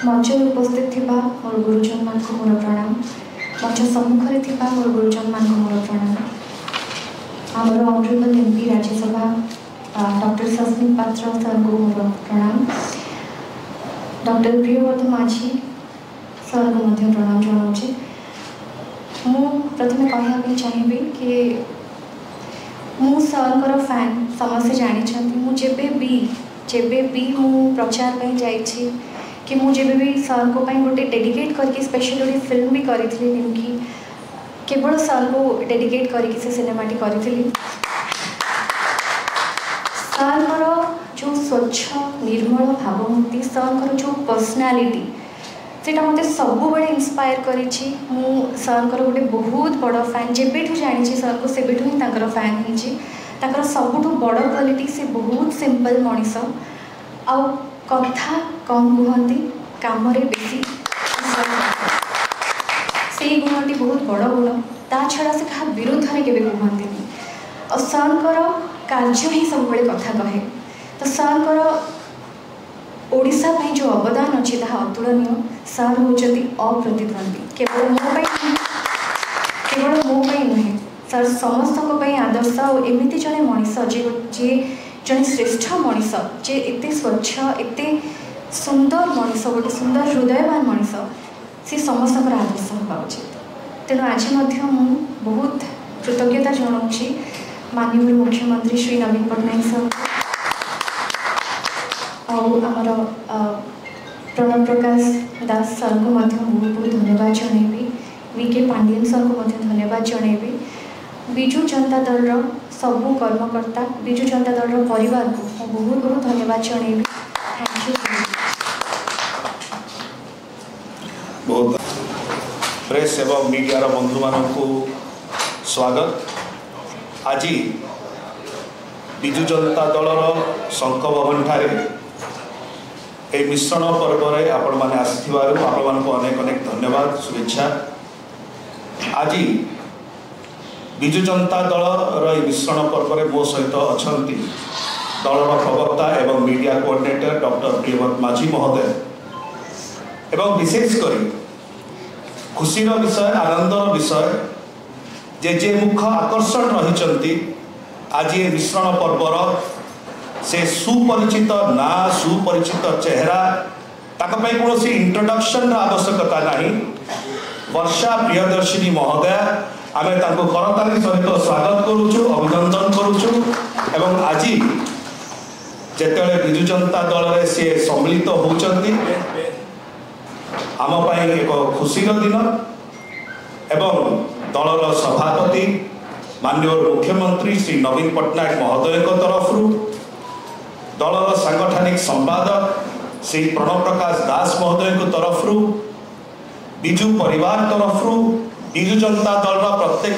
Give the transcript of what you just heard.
मंच उपस्थित थिबा मोर गुरुजन मान को मोर प्रणाम। मंच सम्मुख रे थिबा मोर गुरुजन मान को मोर प्रणाम। आमर honourable MP Rajya Sabha doctor Sasmit पात्र सर को मोर प्रणाम। डॉक्टर प्रियव्रत माझी सर को मध्य प्रणाम जनाऊँ। मु प्रथम कहवाई चाहिए कि मु सर फैन समस्ते जानते मुझे भी मु प्रचार पे जाइए कि मुझे भी सर को गोटे डेडिकेट करके स्पेशल गोटे फिल्म भी करी कि केवल सर को डेडिकेट करके से सिनेमाटी करी। सर जो स्वच्छ निर्मल भावमूर्ति सर जो पर्सनालिटी सेटा मते सब बड़े इंस्पायर करी। सर गोटे बहुत बड़ फैन जेबेठू जानी सर को सेबेठू ही तांकर फैन ही सबुठू बड़ क्वालिटी से बहुत सिंपल मनीष आ कथा कम कहती काम बेसी से गुणटी बहुत बड़ गुण ता छड़ा से क्या विरोध में केवे कहती और सर कार्य ही सब बड़े कथा कहे। तो सर ओडिशा ପାଇଁ जो अवदान अच्छी ताहा अतुलनीय। सर होचती अप्रतिद्वंदी केवल मो नुहे सर समस्त आदर्श और एमती जड़े मनीष जे जड़े श्रेष्ठ मनीष जे एते स्वच्छ एते सुंदर मनीष गोटे सुंदर हृदयवान मनीष सी समस्त आदर्श होगा उचित। तेणु आज बहुत कृतज्ञता जनाऊँ माननीय मुख्यमंत्री श्री नवीन पट्टनायक सर आमर प्रणव प्रकाश दास सर को बहुत बहुत धन्यवाद जनइबी। वीके पांडियन सर को धन्यवाद जनइबी। विजु जनता दल सबू कर्मकर्ता विजु जनता दल परिवार को बहुत बहुत धन्यवाद जनइबी। Thank you. बहुत प्रेस एवं मीडिया बंधु मान को स्वागत। आज विजु जनता दल शंख भवन ठारे ए मिश्रण पर्व रे आपण माने आसिथिबारु आपण मान को अनेक अनेक धन्यवाद शुभेच्छा। आज विजु जनता दल रो मिश्रण पर्व रे मो सहित अछंती दल प्रवक्ता एवं मीडिया कोऑर्डिनेटर डॉक्टर प्रियव्रत माझी महोदय एवं विशेषकर खुशी विषय आनंद विषय जे मुख्य आकर्षण रही आज ये मिश्रण पर्वर से सुपरिचित ना सुपरिचित चेहरा ताकि कौन इंट्रोडक्शन आवश्यकता नहीं। वर्षा प्रियदर्शिनी महोदया आम करताली सहित स्वागत करुचु अभिनंदन करुचु एवं आज जिते विजु जनता दल में सी सम्मिलित होती आम एक खुशी दिन एवं दलर सभापति माननीय मुख्यमंत्री श्री नवीन पट्टनायक महोदय तरफ दलर सांगठनिक संपादक श्री प्रणव प्रकाश दास महोदय तरफ विजु परिवार तरफ विजु जनता दल प्रत्येक